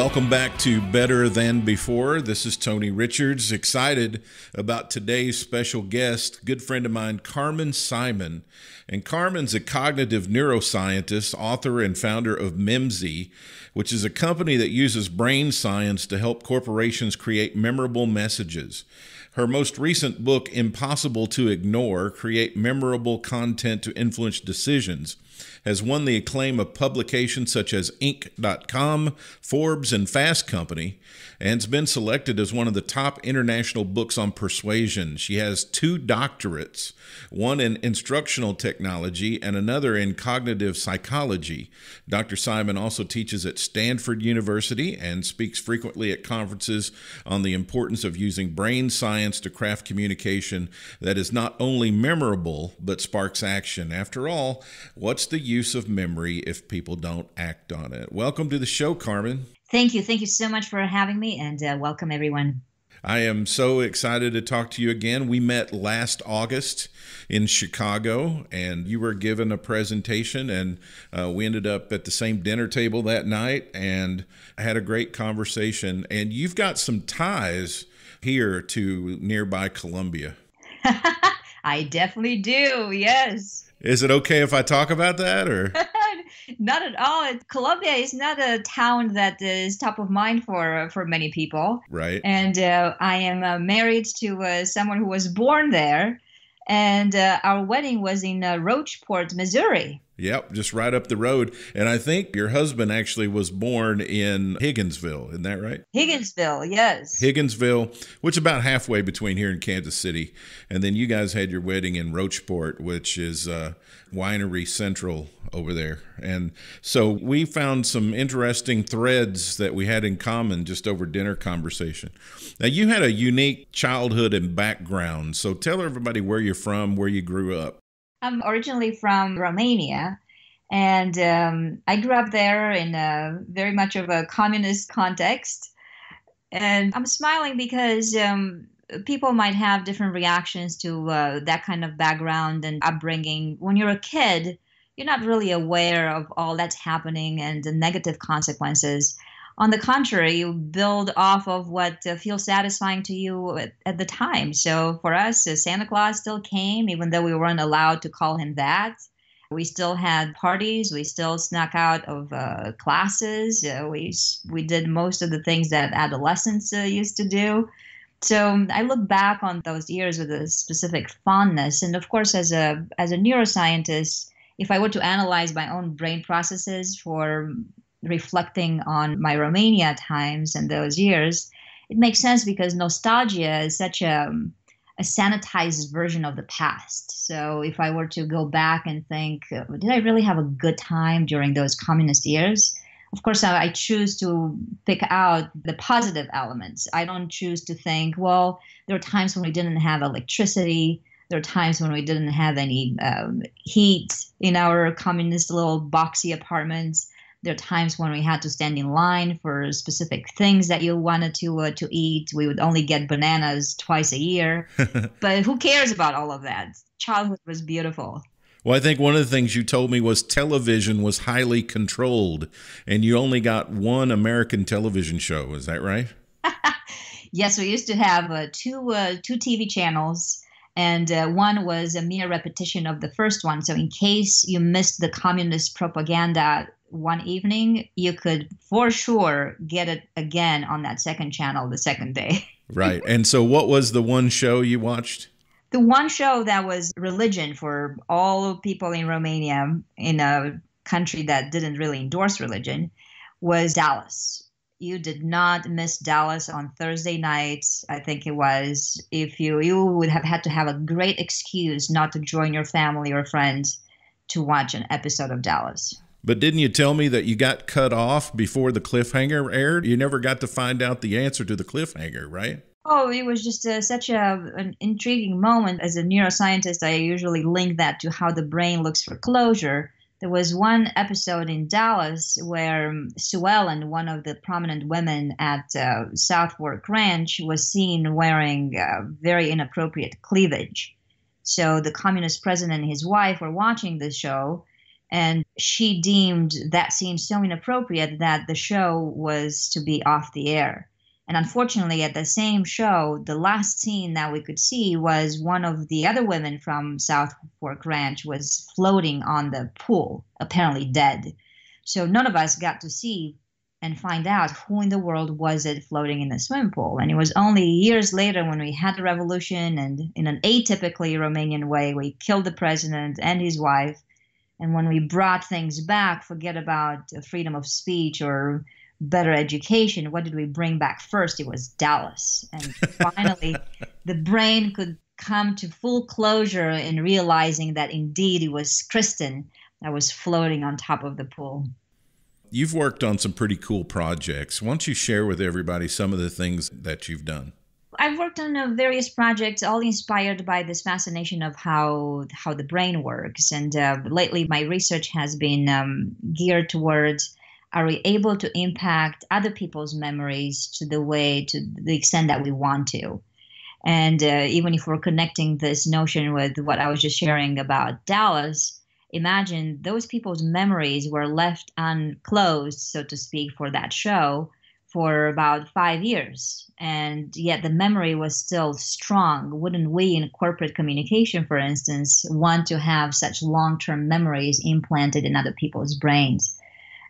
Welcome back to Better Than Before. This is Tony Richards, excited about today's special guest, good friend of mine, Carmen Simon. And Carmen's a cognitive neuroscientist, author, and founder of Memzy, which is a company that uses brain science to help corporations create memorable messages. Her most recent book, Impossible to Ignore, Create Memorable Content to Influence Decisions, has won the acclaim of publications such as Inc.com, Forbes, and Fast Company, and has been selected as one of the top international books on persuasion. She has 2 doctorates, one in instructional technology and another in cognitive psychology. Dr. Simon also teaches at Stanford University and speaks frequently at conferences on the importance of using brain science to craft communication that is not only memorable, but sparks action. After all, what's the use of memory if people don't act on it? Welcome to the show, Carmen. Thank you. Thank you so much for having me, and welcome everyone. I am so excited to talk to you again. We met last August in Chicago, and you were given a presentation, and we ended up at the same dinner table that night and had a great conversation. And you've got some ties here to nearby Columbia. I definitely do, yes. Is it okay if I talk about that, or? Not at all. Columbia is not a town that is top of mind for many people. Right. And I am married to someone who was born there, and our wedding was in Rocheport, Missouri. Yep, just right up the road. And I think your husband actually was born in Higginsville. Isn't that right? Higginsville, yes. Higginsville, which is about halfway between here and Kansas City. And then you guys had your wedding in Rocheport, which is Winery Central over there. And so we found some interesting threads that we had in common just over dinner conversation. Now, you had a unique childhood and background. So tell everybody where you're from, where you grew up. I'm originally from Romania, and I grew up there in very much of a communist context. And I'm smiling because people might have different reactions to that kind of background and upbringing. When you're a kid, you're not really aware of all that's happening and the negative consequences. On the contrary, you build off of what feels satisfying to you at the time. So for us, Santa Claus still came, even though we weren't allowed to call him that. We still had parties. We still snuck out of classes. We did most of the things that adolescents used to do. So I look back on those years with a specific fondness. And of course, as a neuroscientist, if I were to analyze my own brain processes for reflecting on my Romania times and those years, it makes sense because nostalgia is such a sanitized version of the past. So if I were to go back and think, did I really have a good time during those communist years? Of course, I choose to pick out the positive elements. I don't choose to think, well, there are times when we didn't have electricity. There are times when we didn't have any heat in our communist little boxy apartments. There are times when we had to stand in line for specific things that you wanted to eat. We would only get bananas twice a year. But who cares about all of that? Childhood was beautiful. Well, I think one of the things you told me was television was highly controlled, and you only got one American television show. Is that right? Yes, we used to have two TV channels, and one was a mere repetition of the first one. So in case you missed the communist propaganda one evening, you could for sure get it again on that second channel the second day. Right. And so what was the one show you watched? The one show that was religion for all people in Romania, in a country that didn't really endorse religion, was Dallas. You did not miss Dallas on Thursday nights, I think it was. If you would have had to have a great excuse not to join your family or friends to watch an episode of Dallas. But didn't you tell me that you got cut off before the cliffhanger aired? You never got to find out the answer to the cliffhanger, right? Oh, it was just such an intriguing moment. As a neuroscientist, I usually link that to how the brain looks for closure. There was one episode in Dallas where Sue Ellen, one of the prominent women at Southwark Ranch, was seen wearing very inappropriate cleavage. So the communist president and his wife were watching the show, And she deemed that scene so inappropriate that the show was to be off the air. And unfortunately, at the same show, the last scene that we could see was one of the other women from South Fork Ranch was floating on the pool, apparently dead. So none of us got to see and find out who in the world was it floating in the swimming pool. And it was only years later when we had the revolution and in an atypically Romanian way, we killed the president and his wife. And when we brought things back, forget about freedom of speech or better education, what did we bring back first? It was Dallas. And finally, the brain could come to full closure in realizing that indeed it was Kristen that was floating on top of the pool. You've worked on some pretty cool projects. Why don't you share with everybody some of the things that you've done? I've worked on various projects, all inspired by this fascination of how the brain works. And lately, my research has been geared towards: are we able to impact other people's memories to the extent that we want to? And even if we're connecting this notion with what I was just sharing about Dallas, imagine those people's memories were left unclosed, so to speak, for that show for about 5 years. And yet the memory was still strong. Wouldn't we in corporate communication, for instance, want to have such long-term memories implanted in other people's brains?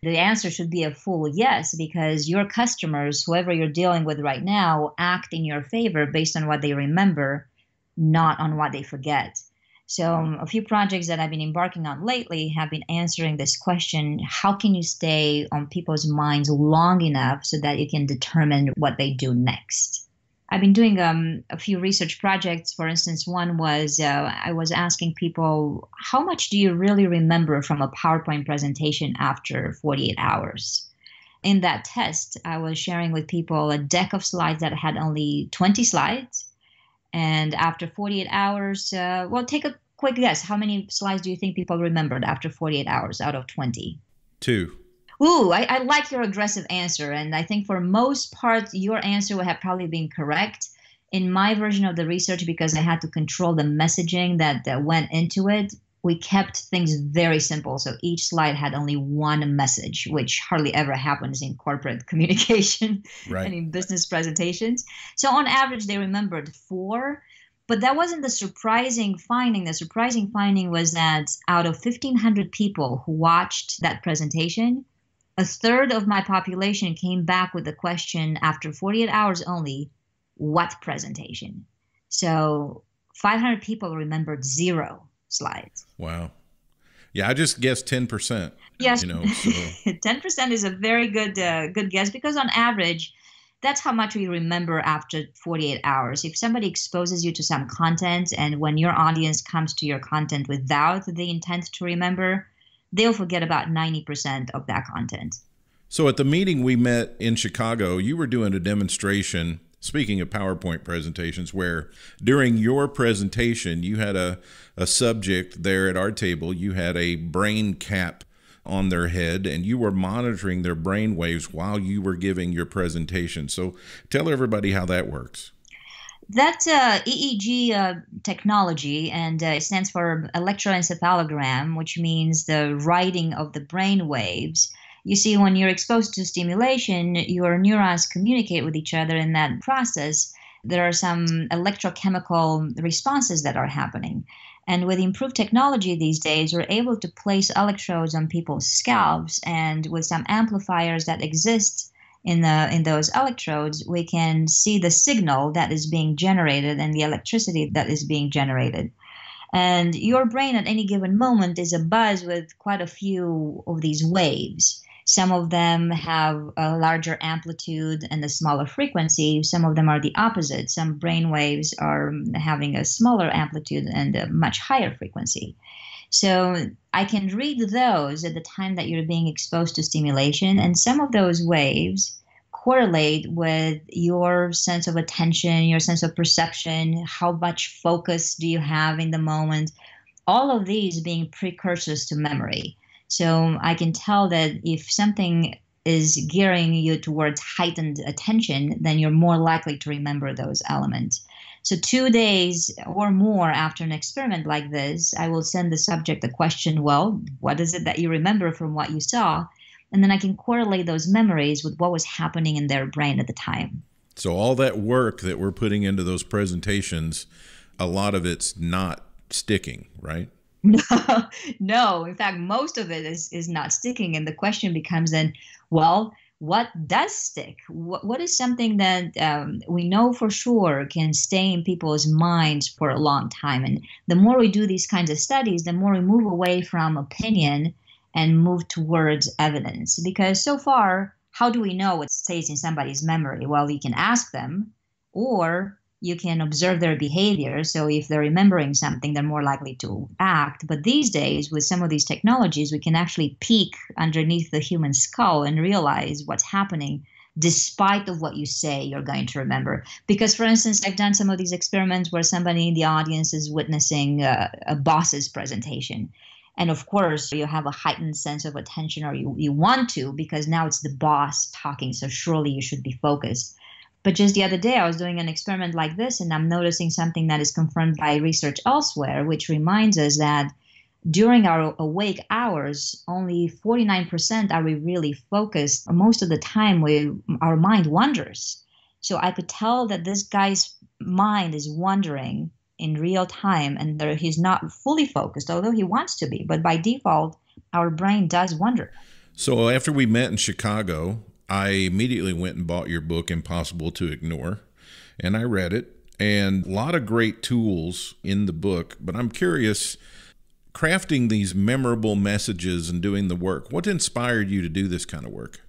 The answer should be a full yes, because your customers, whoever you're dealing with right now, act in your favor based on what they remember, not on what they forget. So a few projects that I've been embarking on lately have been answering this question: how can you stay on people's minds long enough so that you can determine what they do next? I've been doing a few research projects. For instance, one was I was asking people, how much do you really remember from a PowerPoint presentation after 48 hours? In that test, I was sharing with people a deck of slides that had only 20 slides. And after 48 hours, well, take a quick guess. How many slides do you think people remembered after 48 hours out of 20? 2. Ooh, I like your aggressive answer. And I think for most part, your answer would have probably been correct. In my version of the research, because I had to control the messaging that went into it, we kept things very simple. So each slide had only one message, which hardly ever happens in corporate communication and in business presentations. So on average, they remembered 4. But that wasn't the surprising finding. The surprising finding was that out of 1,500 people who watched that presentation, a third of my population came back with the question after 48 hours only, what presentation? So 500 people remembered 0 slides. Wow. Yeah, I just guessed 10%. Yes, So 10% is a very good guess, because on average, that's how much we remember after 48 hours. If somebody exposes you to some content, and when your audience comes to your content without the intent to remember, they'll forget about 90% of that content. So at the meeting we met in Chicago, you were doing a demonstration, speaking of PowerPoint presentations, where during your presentation, you had a subject there at our table. You had a brain cap on their head, and you were monitoring their brain waves while you were giving your presentation. So tell everybody how that works. That's EEG technology, and it stands for electroencephalogram, which means the writing of the brain waves. You see, when you're exposed to stimulation, your neurons communicate with each other. In that process, there are some electrochemical responses that are happening. And with improved technology these days, we're able to place electrodes on people's scalps, and with some amplifiers that exist in those electrodes, we can see the signal that is being generated and the electricity that is being generated. And your brain at any given moment is abuzz with quite a few of these waves. Some of them have a larger amplitude and a smaller frequency. Some of them are the opposite. Some brain waves are having a smaller amplitude and a much higher frequency. So I can read those at the time that you're being exposed to stimulation, and some of those waves correlate with your sense of attention, your sense of perception, how much focus do you have in the moment, all of these being precursors to memory. So I can tell that if something is gearing you towards heightened attention, then you're more likely to remember those elements. So 2 days or more after an experiment like this, I will send the subject a question, well, what is it that you remember from what you saw? And then I can correlate those memories with what was happening in their brain at the time. So all that work that we're putting into those presentations, a lot of it's not sticking, right? No, no. In fact, most of it is not sticking. And the question becomes then, well, what does stick? What is something that we know for sure can stay in people's minds for a long time? And the more we do these kinds of studies, the more we move away from opinion and move towards evidence. Because so far, how do we know what stays in somebody's memory? Well, you can ask them, or you can observe their behavior. So if they're remembering something, they're more likely to act. But these days, with some of these technologies, we can actually peek underneath the human skull and realize what's happening despite of what you say you're going to remember. Because, for instance, I've done some of these experiments where somebody in the audience is witnessing a boss's presentation. And of course, you have a heightened sense of attention, or you want to, because now it's the boss talking. So surely you should be focused. But just the other day, I was doing an experiment like this, and I'm noticing something that is confirmed by research elsewhere, which reminds us that during our awake hours, only 49% are we really focused. Most of the time, our mind wanders. So I could tell that this guy's mind is wandering in real time, and he's not fully focused, although he wants to be. But by default, our brain does wander. So after we met in Chicago, I immediately went and bought your book, Impossible to Ignore, and I read it, and a lot of great tools in the book. But I'm curious, crafting these memorable messages and doing the work, what inspired you to do this kind of work?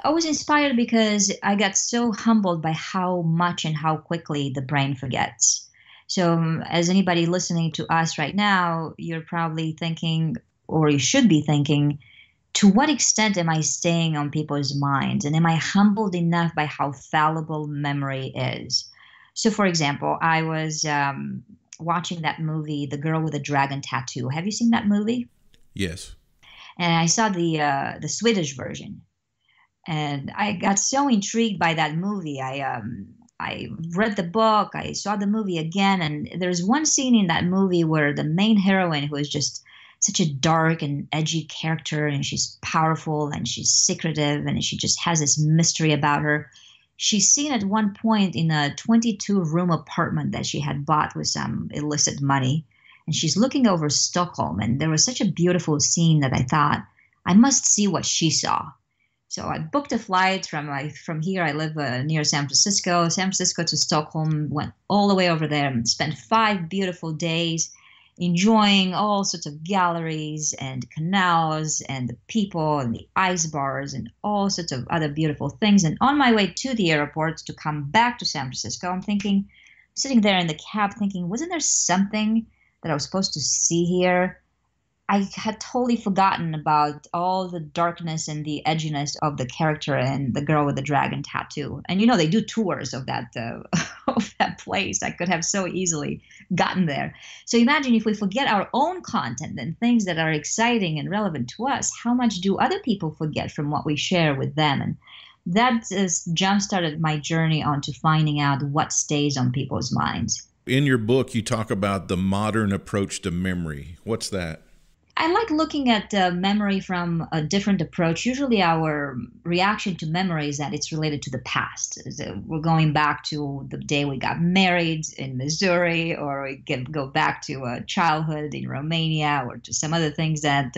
I was inspired because I got so humbled by how much and how quickly the brain forgets. So as anybody listening to us right now, you're probably thinking, or you should be thinking, to what extent am I staying on people's minds? And am I humbled enough by how fallible memory is? So, for example, I was watching that movie, The Girl with the Dragon Tattoo. Have you seen that movie? Yes. And I saw the Swedish version. And I got so intrigued by that movie. I read the book, I saw the movie again, and there's one scene in that movie where the main heroine, who is just such a dark and edgy character, and she's powerful and she's secretive and she just has this mystery about her. She's seen at one point in a 22-room apartment that she had bought with some illicit money, and she's looking over Stockholm. And there was such a beautiful scene that I thought, I must see what she saw. So I booked a flight from here. I live near San Francisco to Stockholm, went all the way over there and spent 5 beautiful days enjoying all sorts of galleries and canals and the people and the ice bars and all sorts of other beautiful things. And on my way to the airport to come back to San Francisco, I'm sitting there in the cab thinking, wasn't there something that I was supposed to see here? I had totally forgotten about all the darkness and the edginess of the character and the girl with the dragon tattoo. And they do tours of that of that place. I could have so easily gotten there. So imagine if we forget our own content and things that are exciting and relevant to us, how much do other people forget from what we share with them? And that jump-started my journey onto finding out what stays on people's minds. In your book, you talk about the modern approach to memory. What's that? I like looking at memory from a different approach. Usually our reaction to memory is that it's related to the past. We're going back to the day we got married in Missouri, or we can go back to childhood in Romania, or to some other things that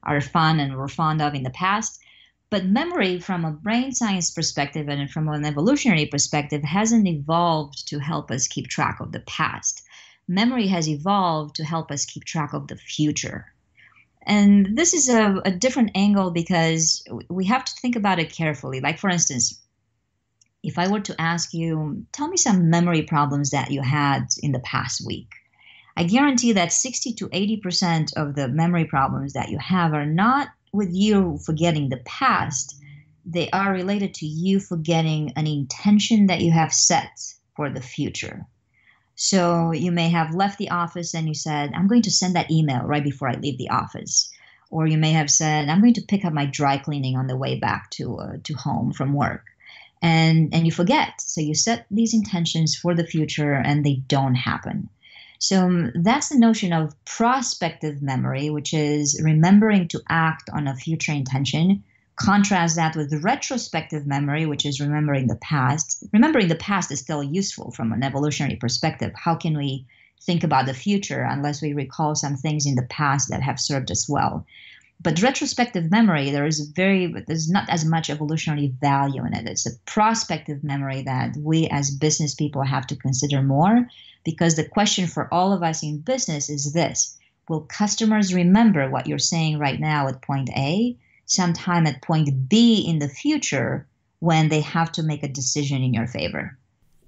are fun and we're fond of in the past. But memory from a brain science perspective and from an evolutionary perspective hasn't evolved to help us keep track of the past. Memory has evolved to help us keep track of the future. And this is a different angle because we have to think about it carefully. Like, for instance, if I were to ask you, tell me some memory problems that you had in the past week, I guarantee that 60 to 80% of the memory problems that you have are not with you forgetting the past. They are related to you forgetting an intention that you have set for the future. So you may have left the office and you said, I'm going to send that email right before I leave the office. Or you may have said, I'm going to pick up my dry cleaning on the way back to home from work. And you forget. So you set these intentions for the future and they don't happen. So that's the notion of prospective memory, which is remembering to act on a future intention. Contrast that with retrospective memory, which is remembering the past. Remembering the past is still useful from an evolutionary perspective. How can we think about the future unless we recall some things in the past that have served us well? But retrospective memory, there's not as much evolutionary value in it. It's a prospective memory that we as business people have to consider more, because the question for all of us in business is this: will customers remember what you're saying right now at point A, sometime at point B in the future when they have to make a decision in your favor?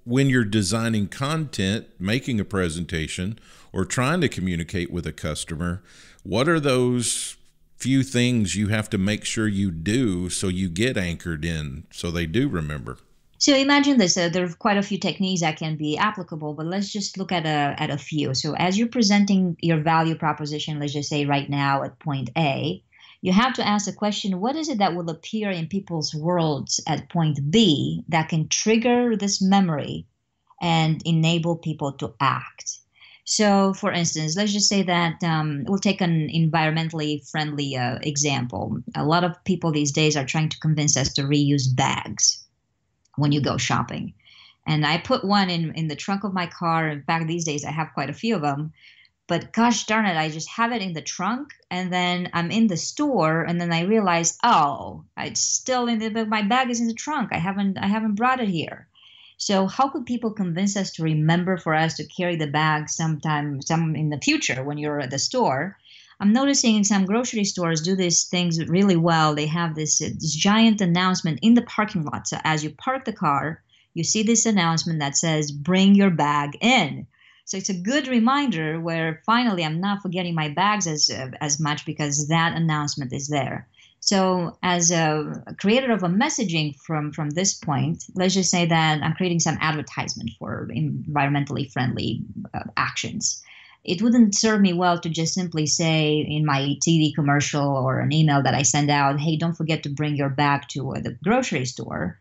When you're designing content, making a presentation, or trying to communicate with a customer, what are those few things you have to make sure you do so you get anchored in, so they do remember? So imagine this, there are quite a few techniques that can be applicable, but let's just look at a few. So as you're presenting your value proposition, let's just say right now at point A, you have to ask the question, what is it that will appear in people's worlds at point B that can trigger this memory and enable people to act? So, for instance, let's just say that we'll take an environmentally friendly example. A lot of people these days are trying to convince us to reuse bags when you go shopping. And I put one in the trunk of my car. In fact, these days I have quite a few of them. But gosh darn it, I just have it in the trunk, and then I'm in the store, and then I realize, oh, it's still my bag is in the trunk. I haven't brought it here. So how could people convince us to remember for us to carry the bag some in the future when you're at the store? I'm noticing some grocery stores do these things really well. They have this giant announcement in the parking lot. So as you park the car, you see this announcement that says, bring your bag in. So it's a good reminder where finally I'm not forgetting my bags as much because that announcement is there. So as a creator of a messaging from this point, let's just say that I'm creating some advertisement for environmentally friendly actions. It wouldn't serve me well to just simply say in my TV commercial or an email that I send out, hey, don't forget to bring your bag to the grocery store.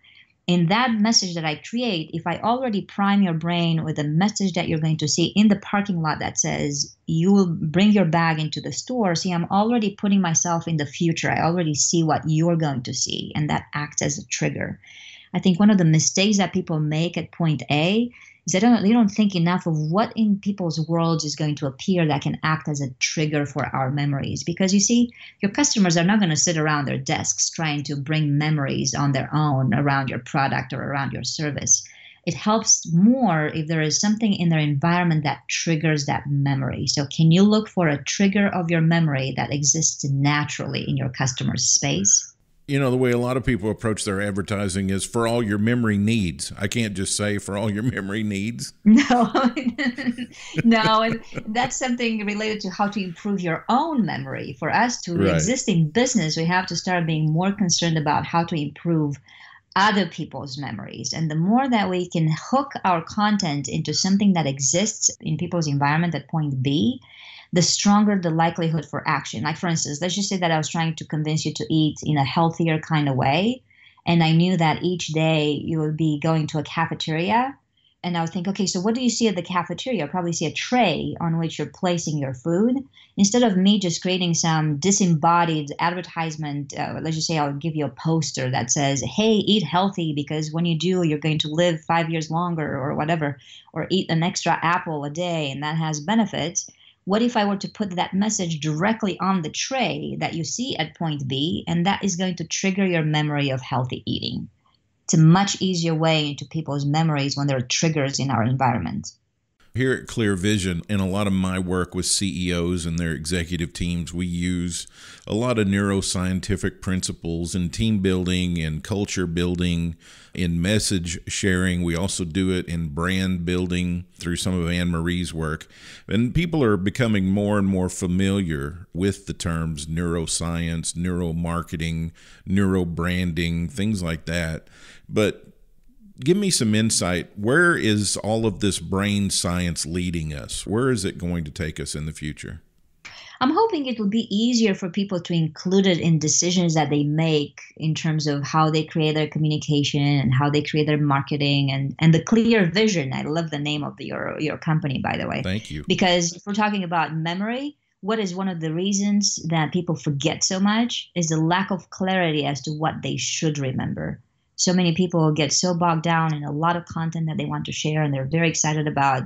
In that message that I create, if I already prime your brain with a message that you're going to see in the parking lot that says, you will bring your bag into the store, see, I'm already putting myself in the future. I already see what you're going to see, and that acts as a trigger. I think one of the mistakes that people make at point A is they don't think enough of what in people's worlds is going to appear that can act as a trigger for our memories. Because you see, your customers are not going to sit around their desks trying to bring memories on their own around your product or around your service. It helps more if there is something in their environment that triggers that memory. So can you look for a trigger of your memory that exists naturally in your customer's space? You know, the way a lot of people approach their advertising is for all your memory needs. I can't just say for all your memory needs. No, no, and that's something related to how to improve your own memory. For us to exist in business, we have to start being more concerned about how to improve other people's memories. And the more that we can hook our content into something that exists in people's environment at point B, the stronger the likelihood for action. Like, for instance, let's just say that I was trying to convince you to eat in a healthier kind of way. And I knew that each day you would be going to a cafeteria. And I would think, okay, so what do you see at the cafeteria? I'll probably see a tray on which you're placing your food. Instead of me just creating some disembodied advertisement, let's just say I'll give you a poster that says, hey, eat healthy because when you do, you're going to live 5 years longer or whatever, or eat an extra apple a day and that has benefits. What if I were to put that message directly on the tray that you see at point B, and that is going to trigger your memory of healthy eating? It's a much easier way into people's memories when there are triggers in our environment. Here at Clear Vision, in a lot of my work with CEOs and their executive teams, we use a lot of neuroscientific principles in team building and culture building, in message sharing. We also do it in brand building through some of Anne-Marie's work. And people are becoming more and more familiar with the terms neuroscience, neuromarketing, neurobranding, things like that. But give me some insight. Where is all of this brain science leading us? Where is it going to take us in the future? I'm hoping it will be easier for people to include it in decisions that they make in terms of how they create their communication and how they create their marketing and the clear vision. I love the name of your company, by the way. Thank you. Because if we're talking about memory, what is one of the reasons that people forget so much is the lack of clarity as to what they should remember. So many people get so bogged down in a lot of content that they want to share, and they're very excited about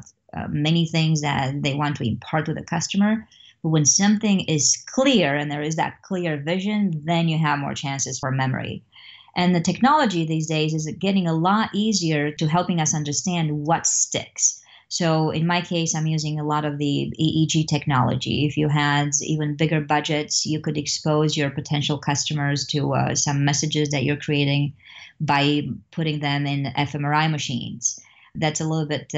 many things that they want to impart to the customer. But when something is clear and there is that clear vision, then you have more chances for memory. And the technology these days is getting a lot easier to helping us understand what sticks. So in my case, I'm using a lot of the EEG technology. If you had even bigger budgets, you could expose your potential customers to some messages that you're creating by putting them in fMRI machines. That's a little bit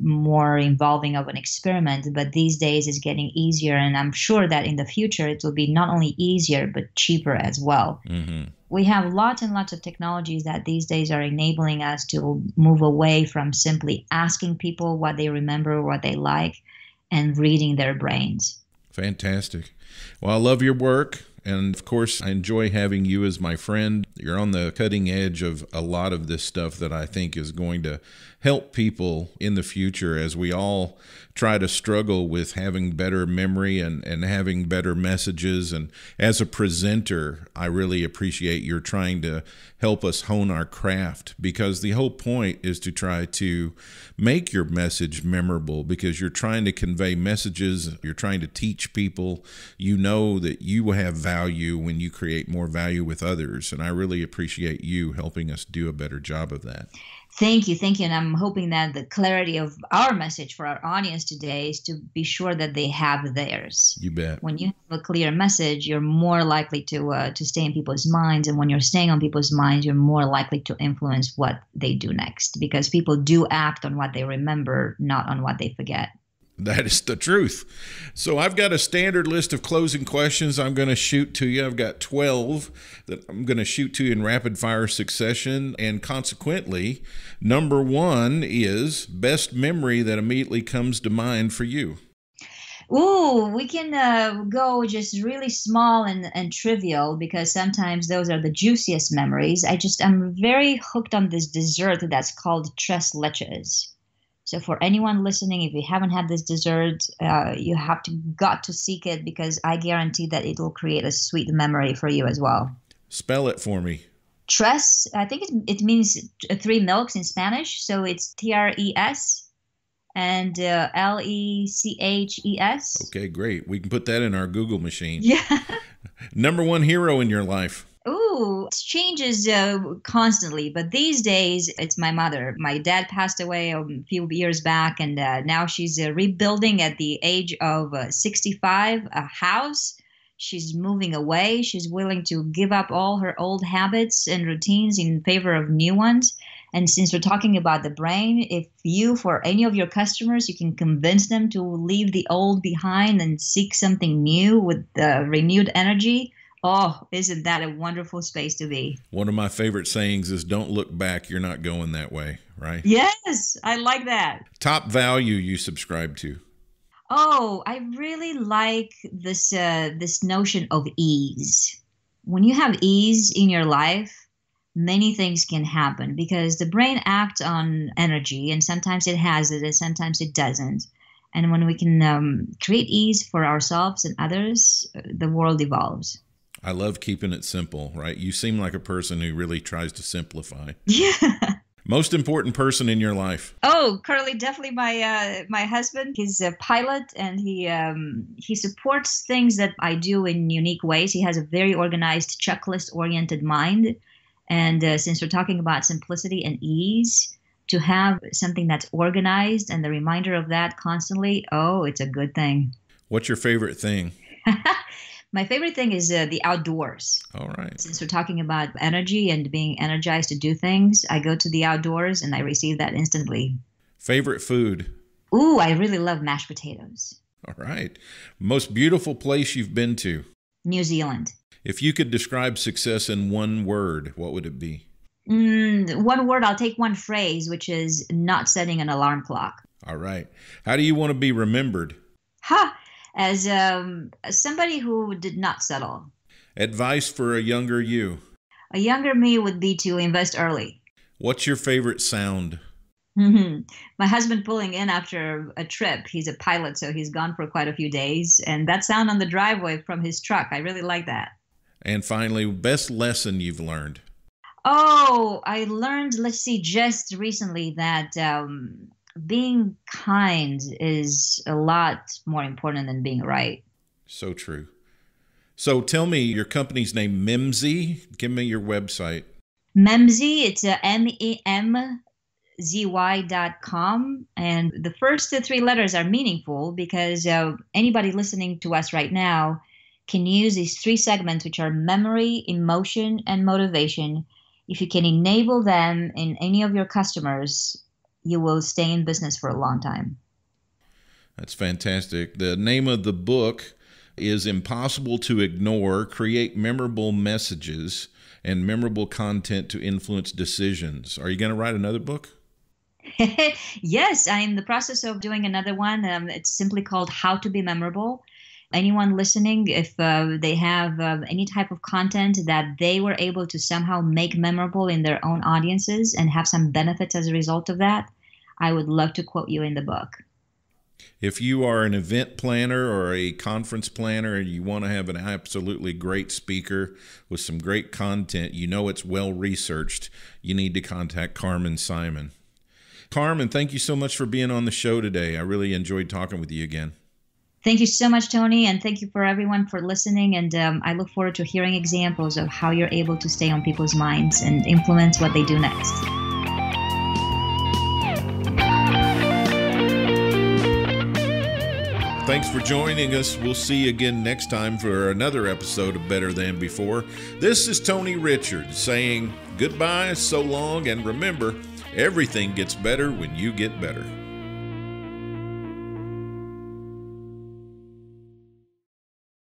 more involving of an experiment, but these days it's getting easier, and I'm sure that in the future it will be not only easier but cheaper as well. Mm-hmm. We have lots and lots of technologies that these days are enabling us to move away from simply asking people what they remember, what they like, and reading their brains. Fantastic. Well, I love your work. And of course, I enjoy having you as my friend. You're on the cutting edge of a lot of this stuff that I think is going to help people in the future as we all try to struggle with having better memory and having better messages. And as a presenter, I really appreciate your trying to help us hone our craft, because the whole point is to try to make your message memorable, because you're trying to convey messages, you're trying to teach people. You know that you have value when you create more value with others, and I really appreciate you helping us do a better job of that. Thank you. And I'm hoping that the clarity of our message for our audience today is to be sure that they have theirs. You bet. When you have a clear message, you're more likely to stay in people's minds, and when you're staying on people's minds, you're more likely to influence what they do next, because people do act on what they remember, not on what they forget. That is the truth. So I've got a standard list of closing questions I'm going to shoot to you. I've got 12 that I'm going to shoot to you in rapid fire succession. And consequently, number one is best memory that immediately comes to mind for you. Ooh, we can go just really small and trivial, because sometimes those are the juiciest memories. I'm very hooked on this dessert that's called tres leches. So for anyone listening, if you haven't had this dessert, you got to seek it, because I guarantee that it will create a sweet memory for you as well. Spell it for me. Tres, I think it means three milks in Spanish. So it's Tres and Leches. Okay, great. We can put that in our Google machine. Yeah. Number one hero in your life. Ooh, it changes constantly, but these days it's my mother. My dad passed away a few years back, and now she's rebuilding at the age of 65 a house. She's moving away. She's willing to give up all her old habits and routines in favor of new ones. And since we're talking about the brain, if you, for any of your customers, you can convince them to leave the old behind and seek something new with renewed energy, oh, isn't that a wonderful space to be? One of my favorite sayings is, don't look back, you're not going that way, right? Yes, I like that. Top value you subscribe to. Oh, I really like this notion of ease. When you have ease in your life, many things can happen, because the brain acts on energy, and sometimes it has it and sometimes it doesn't. And when we can create ease for ourselves and others, the world evolves. I love keeping it simple, right? You seem like a person who really tries to simplify. Yeah. Most important person in your life? Oh, Curly, definitely my husband. He's a pilot, and he supports things that I do in unique ways. He has a very organized, checklist-oriented mind. And since we're talking about simplicity and ease, to have something that's organized and the reminder of that constantly, oh, it's a good thing. What's your favorite thing? My favorite thing is the outdoors. All right. Since we're talking about energy and being energized to do things, I go to the outdoors and I receive that instantly. Favorite food? Ooh, I really love mashed potatoes. All right. Most beautiful place you've been to? New Zealand. If you could describe success in one word, what would it be? One word, I'll take one phrase, which is not setting an alarm clock. All right. How do you want to be remembered? as somebody who did not settle. Advice for a younger you. A younger me would be to invest early. What's your favorite sound? My husband pulling in after a trip. He's a pilot, so he's gone for quite a few days. And that sound on the driveway from his truck, I really like that. And finally, best lesson you've learned. Oh, I learned, let's see, just recently that being kind is a lot more important than being right. So true. So tell me your company's name, Memzy. Give me your website. Memzy, it's MEMZY.com. And the first three letters are meaningful because anybody listening to us right now can use these three segments, which are memory, emotion, and motivation. If you can enable them in any of your customers, you will stay in business for a long time. That's fantastic. The name of the book is Impossible to Ignore, Create Memorable Messages and Memorable Content to Influence Decisions. Are you going to write another book? Yes, I'm in the process of doing another one. It's simply called How to Be Memorable. Anyone listening, if they have any type of content that they were able to somehow make memorable in their own audiences and have some benefits as a result of that, I would love to quote you in the book. If you are an event planner or a conference planner and you want to have an absolutely great speaker with some great content, you know it's well researched, you need to contact Carmen Simon. Carmen, thank you so much for being on the show today. I really enjoyed talking with you again. Thank you so much, Tony, and thank you for everyone for listening. And I look forward to hearing examples of how you're able to stay on people's minds and influence what they do next. Thanks for joining us. We'll see you again next time for another episode of Better Than Before. This is Tony Richards saying goodbye, so long, and remember, everything gets better when you get better.